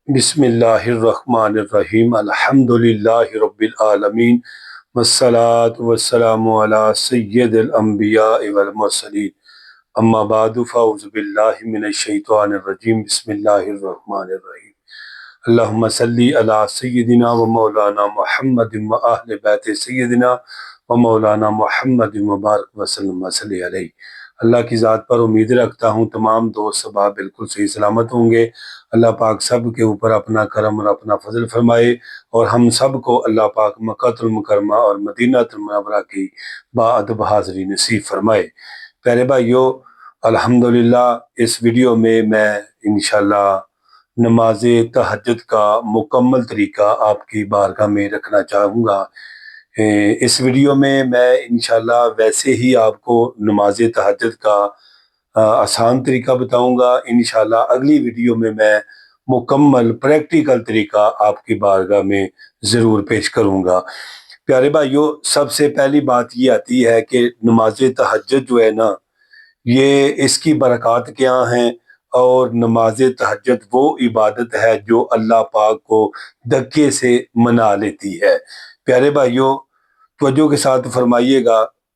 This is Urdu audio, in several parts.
بسم اللہ الرحمن الرحیم الحمدللہ رب العالمین والصلاة والسلام علی سید الانبیاء والمرسلین اما بعد فاعوذ باللہ من الشیطان الرجیم بسم اللہ الرحمن الرحیم اللہم صلی علی سیدنا و مولانا محمد و اہل بیت سیدنا و مولانا محمد مبارک وسلم صلی علیہ۔ اللہ کی ذات پر امید رکھتا ہوں تمام دوست احباب بالکل صحیح سلامت ہوں گے۔ اللہ پاک سب کے اوپر اپنا کرم اور اپنا فضل فرمائے اور ہم سب کو اللہ پاک مکہ المکرمہ اور مدینہ المنورہ کی باادب حاضری نصیب فرمائے۔ پیارے بھائیو، الحمدللہ اس ویڈیو میں انشاءاللہ نماز تہجد کا مکمل طریقہ آپ کی بارگاہ میں رکھنا چاہوں گا۔ اس ویڈیو میں انشاءاللہ ویسے ہی آپ کو نماز تہجد کا آسان طریقہ بتاؤں گا۔ انشاءاللہ اگلی ویڈیو میں مکمل پریکٹیکل طریقہ آپ کی بارگاہ میں ضرور پیش کروں گا۔ پیارے بھائیو، سب سے پہلی بات یہ آتی ہے کہ نماز تہجد جو ہے نا، یہ اس کی برکات کیا ہیں، اور نماز تہجد وہ عبادت ہے جو اللہ پاک کو دھکے سے منا لیتی ہے۔ پیارے بھائیو، توجہ کے ساتھ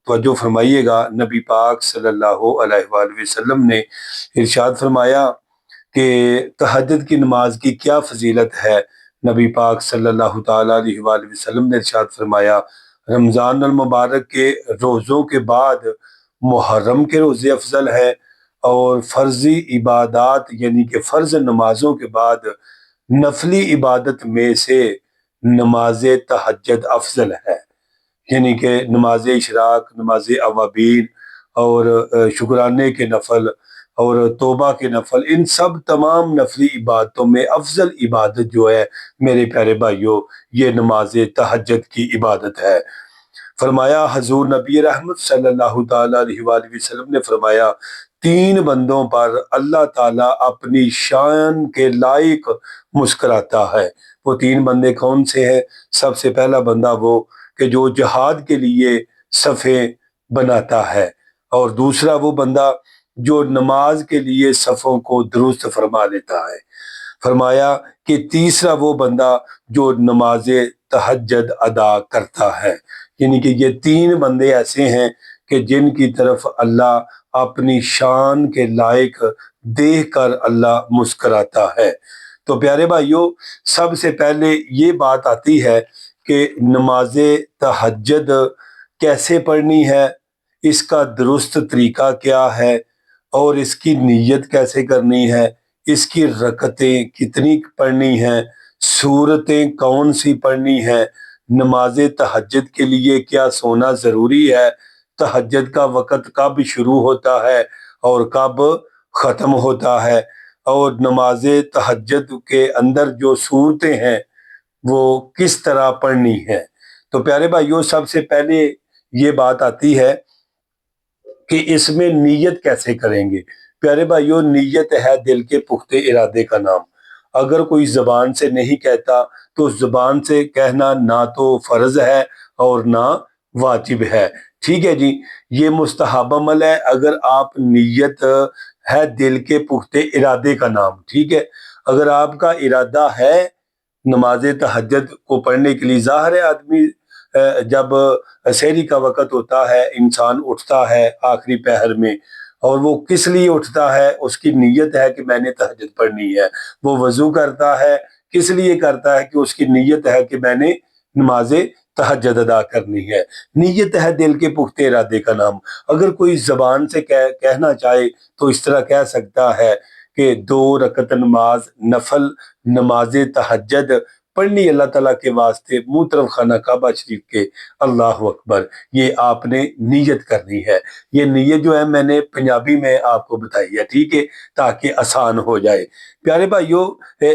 توجہ فرمائیے گا۔ نبی پاک صلی اللہ علیہ وآلہ وسلم نے ارشاد فرمایا کہ تہجد کی نماز کی کیا فضیلت ہے۔ نبی پاک صلی اللہ تعالیٰ علیہ وآلہ وسلم نے ارشاد فرمایا، رمضان المبارک کے روزوں کے بعد محرم کے روزے افضل ہے، اور فرضی عبادات یعنی کہ فرض نمازوں کے بعد نفلی عبادت میں سے نماز تہجد افضل ہے۔ یعنی کہ نماز اشراق، نماز اوابین اور شکرانے کے نفل اور توبہ کے نفل، ان سب تمام نفلی عبادتوں میں افضل عبادت جو ہے میرے پیارے بھائیوں، یہ نماز تہجد کی عبادت ہے۔ فرمایا حضور نبی رحمت صلی اللہ تعالیٰ علیہ وآلہ وسلم نے فرمایا، تین بندوں پر اللہ تعالیٰ اپنی شان کے لائق مسکراتا ہے۔ وہ تین بندے کون سے ہیں؟ سب سے پہلا بندہ وہ کہ جو جہاد کے لیے صفیں بناتا ہے، اور دوسرا وہ بندہ جو نماز کے لیے صفوں کو درست فرما لیتا ہے۔ فرمایا کہ تیسرا وہ بندہ جو نماز تہجد ادا کرتا ہے۔ یعنی کہ یہ تین بندے ایسے ہیں کہ جن کی طرف اللہ اپنی شان کے لائق دیکھ کر اللہ مسکراتا ہے۔ تو پیارے بھائیوں، سب سے پہلے یہ بات آتی ہے کہ نماز تہجد کیسے پڑھنی ہے، اس کا درست طریقہ کیا ہے، اور اس کی نیت کیسے کرنی ہے، اس کی رکعتیں کتنی پڑھنی ہیں، سورتیں کون سی پڑھنی ہیں، نماز تہجد کے لیے کیا سونا ضروری ہے، تہجد کا وقت کب شروع ہوتا ہے اور کب ختم ہوتا ہے، اور نماز تہجد کے اندر جو صورتیں ہیں وہ کس طرح پڑھنی ہے۔ تو پیارے بھائیوں، سب سے پہلے یہ بات آتی ہے کہ اس میں نیت کیسے کریں گے۔ پیارے بھائیوں، نیت ہے دل کے پختہ ارادے کا نام۔ اگر کوئی زبان سے نہیں کہتا تو زبان سے کہنا نہ تو فرض ہے اور نہ واجب ہے۔ ٹھیک ہے جی، یہ مستحب عمل ہے اگر آپ نیت ہے دل کے پختہ ارادے کا نام۔ ٹھیک ہے، اگر آپ کا ارادہ ہے نماز تہجد کو پڑھنے کے لیے، ظاہر ہے آدمی جب سحری کا وقت ہوتا ہے، انسان اٹھتا ہے آخری پہر میں، اور وہ کس لیے اٹھتا ہے، اس کی نیت ہے کہ میں نے تہجد پڑھنی ہے۔ وہ وضو کرتا ہے، کس لیے کرتا ہے کہ اس کی نیت ہے کہ میں نے نماز تہجد ادا کرنی ہے۔ نیت ہے دل کے پختہ ارادے کا نام۔ اگر کوئی زبان سے کہنا چاہے تو اس طرح کہہ سکتا ہے کہ 2 رکعت نماز نفل نماز تہجد پڑھنی اللہ تعالیٰ کے واسطے، منہ طرف خانہ کعبہ شریف کے، اللہ اکبر، یہ آپ نے نیت کرنی ہے۔ یہ نیت جو ہے میں نے پنجابی میں آپ کو بتائی ہے، ٹھیک ہے، تاکہ آسان ہو جائے۔ پیارے بھائیوں،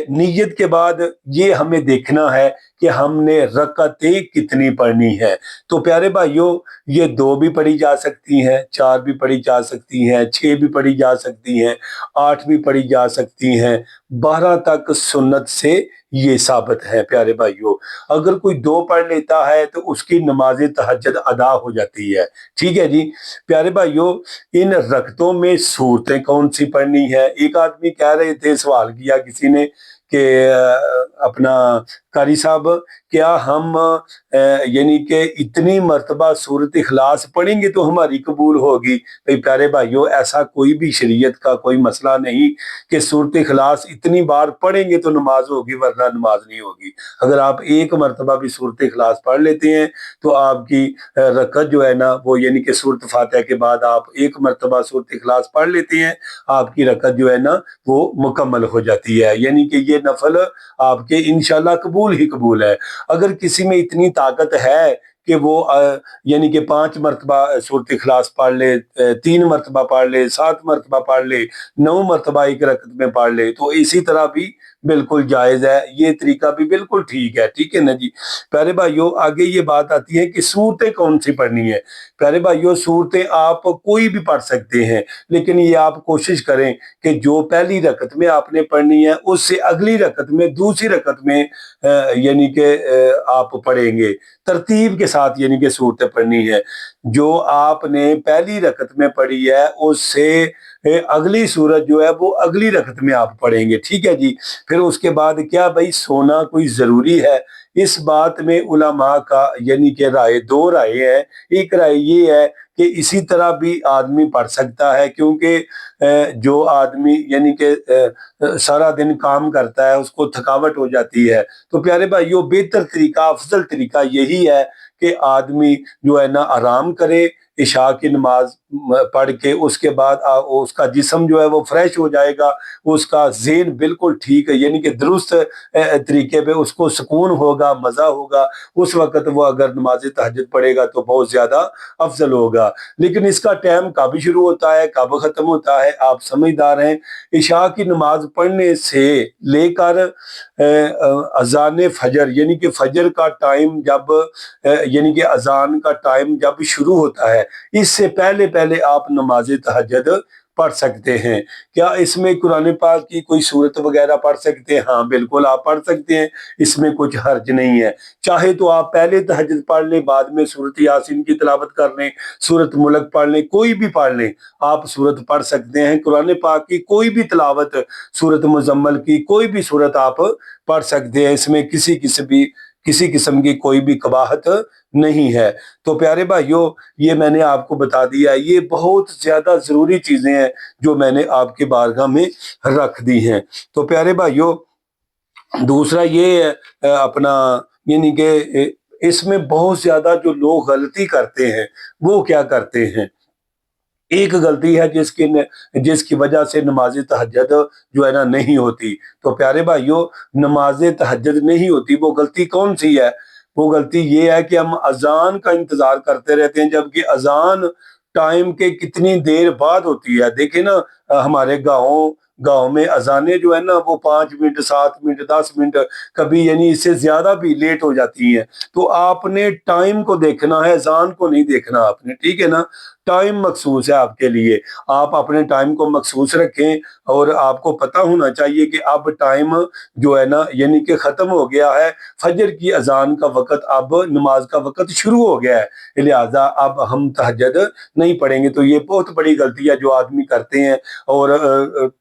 نیت کے بعد یہ ہمیں دیکھنا ہے کہ ہم نے رکعتیں کتنی پڑھنی ہے۔ تو پیارے بھائیوں، یہ 2 بھی پڑھی جا سکتی ہیں، 4 بھی پڑھی جا سکتی ہیں، 6 بھی پڑھی جا سکتی ہیں، 8 بھی پڑھی جا سکتی ہیں، 12 تک سنت سے یہ ثابت ہے۔ پیارے بھائیوں، اگر کوئی 2 پڑھ لیتا ہے تو اس کی نماز تہجد ادا ہو جاتی ہے۔ ٹھیک ہے جی، پیارے بھائیوں، ان رکعتوں میں سورتیں کون سی پڑھنی ہے؟ ایک آدمی کہہ رہے تھے، سوال کیا کسی نے کہ اپنا قاری صاحب کیا ہم یعنی کہ اتنی مرتبہ سورۃ اخلاص پڑھیں گے تو ہماری قبول ہوگی؟ بھئی پیارے بھائیو، ایسا کوئی بھی شریعت کا کوئی مسئلہ نہیں کہ سورۃ اخلاص اتنی بار پڑھیں گے تو نماز ہوگی ورنہ نماز نہیں ہوگی۔ اگر آپ ایک مرتبہ بھی سورۃ اخلاص پڑھ لیتے ہیں تو آپ کی رکعت جو ہے نا وہ یعنی کہ سورۃ فاتحہ کے بعد آپ ایک مرتبہ سورۃ اخلاص پڑھ لیتے ہیں، آپ کی رکعت جو ہے نا وہ مکمل ہو جاتی ہے، یعنی کہ یہ نفل آپ کے انشاءاللہ قبول ہی قبول ہے۔ اگر کسی میں اتنی طاقت ہے کہ وہ یعنی کہ 5 مرتبہ سورۃ اخلاص پڑھ لے، 3 مرتبہ پڑھ لے، 7 مرتبہ پڑھ لے، 9 مرتبہ ایک رکعت میں پڑھ لے، تو اسی طرح بھی بالکل جائز ہے، یہ طریقہ بھی بالکل ٹھیک ہے نا جی۔ پیارے بھائیو، آگے یہ بات آتی ہے کہ صورتیں کون سی پڑھنی ہے۔ پیارے بھائیو، صورتیں آپ کوئی بھی پڑھ سکتے ہیں، لیکن یہ آپ کوشش کریں کہ جو پہلی رکعت میں آپ نے پڑھنی ہے اس سے اگلی رکعت میں دوسری رکعت میں یعنی کہ آپ پڑھیں گے ترتیب کے ساتھ، یعنی کہ صورتیں پڑھنی ہے۔ جو آپ نے پہلی رکعت میں پڑھی ہے اس سے اگلی صورت جو ہے وہ اگلی رکعت میں آپ پڑھیں گے، ٹھیک ہے جی۔ پھر اس کے بعد کیا بھائی سونا کوئی ضروری ہے؟ اس بات میں علماء کا یعنی کہ دو رائے ہیں۔ ایک رائے یہ ہے کہ اسی طرح بھی آدمی پڑھ سکتا ہے، کیونکہ جو آدمی یعنی کہ سارا دن کام کرتا ہے اس کو تھکاوٹ ہو جاتی ہے، تو پیارے بھائیو بہتر طریقہ، افضل طریقہ یہی ہے کہ آدمی جو ہے نا آرام کرے، عشاء کی نماز پڑھ کے اس کے بعد اس کا جسم جو ہے وہ فریش ہو جائے گا، اس کا ذہن بالکل ٹھیک ہے، یعنی کہ درست طریقے پہ اس کو سکون ہوگا، مزہ ہوگا، اس وقت وہ اگر نماز تہجد پڑھے گا تو بہت زیادہ افضل ہوگا۔ لیکن اس کا ٹائم کب شروع ہوتا ہے کب ختم ہوتا ہے آپ سمجھدار ہیں۔ عشاء کی نماز پڑھنے سے لے کر اذان فجر یعنی کہ فجر کا ٹائم جب یعنی کہ اذان کا ٹائم جب شروع ہوتا ہے، اس سے پہلے پہلے آپ نماز تہجد پڑھ سکتے ہیں۔ کیا اس میں قرآن پاک کی کوئی سورت وغیرہ پڑھ سکتے ہیں؟ ہاں بالکل آپ پڑھ سکتے ہیں، اس میں کچھ حرج نہیں ہے۔ چاہے تو آپ پہلے تہجد پڑھ لیں، بعد میں سورت یاسین کی تلاوت کر لیں، سورت ملک پڑھ لیں، کوئی بھی پڑھ لیں، آپ سورت پڑھ سکتے ہیں۔ قرآن پاک کی کوئی بھی تلاوت، سورت مزمل کی کوئی بھی سورت آپ پڑھ سکتے ہیں، اس میں کسی قسم کی کوئی بھی قباحت نہیں ہے۔ تو پیارے بھائیو، یہ میں نے آپ کو بتا دیا، یہ بہت زیادہ ضروری چیزیں ہیں جو میں نے آپ کی بارگاہ میں رکھ دی ہیں۔ تو پیارے بھائیو، دوسرا یہ ہے اپنا یعنی کہ اس میں بہت زیادہ جو لوگ غلطی کرتے ہیں وہ کیا کرتے ہیں؟ ایک غلطی ہے جس کی وجہ سے نماز تہجد جو ہے نا نہیں ہوتی۔ تو پیارے بھائیو، نماز تہجد نہیں ہوتی، وہ غلطی کون سی ہے؟ وہ غلطی یہ ہے کہ ہم اذان کا انتظار کرتے رہتے ہیں، جبکہ اذان ٹائم کے کتنی دیر بعد ہوتی ہے۔ دیکھیں نا، ہمارے گاؤں میں اذانیں جو ہے نا وہ 5 منٹ 7 منٹ 10 منٹ کبھی یعنی اس سے زیادہ بھی لیٹ ہو جاتی ہیں۔ تو آپ نے ٹائم کو دیکھنا ہے، اذان کو نہیں دیکھنا آپ نے، ٹھیک ہے نا۔ ٹائم مخصوص ہے آپ کے لیے، آپ اپنے ٹائم کو مخصوص رکھیں، اور آپ کو پتہ ہونا چاہیے کہ اب ٹائم جو ہے نا یعنی کہ ختم ہو گیا ہے، فجر کی اذان کا وقت، اب نماز کا وقت شروع ہو گیا ہے، لہٰذا اب ہم تہجد نہیں پڑھیں گے۔ تو یہ بہت بڑی غلطی ہے جو آدمی کرتے ہیں، اور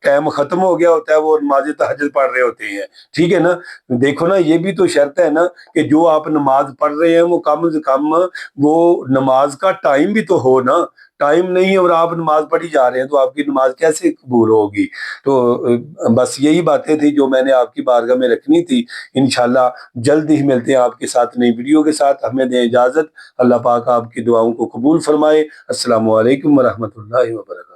ٹائم ختم ہو گیا ہوتا ہے وہ نماز تہجد پڑھ رہے ہوتے ہیں، ٹھیک ہے نا۔ دیکھو نا، یہ بھی تو شرط ہے نا کہ جو آپ نماز پڑھ رہے ہیں وہ کم از کم وہ نماز کا ٹائم بھی تو ہو نا۔ ٹائم نہیں اور آپ نماز پڑھی جا رہے ہیں تو آپ کی نماز کیسے قبول ہوگی؟ تو بس یہی باتیں تھی جو میں نے آپ کی بارگاہ میں رکھنی تھی۔ انشاءاللہ جلد ہی ملتے ہیں آپ کے ساتھ نئی ویڈیو کے ساتھ۔ ہمیں دیں اجازت، اللہ پاک آپ کی دعاؤں کو قبول فرمائے۔ السلام علیکم ورحمۃ اللہ وبرکاتہ۔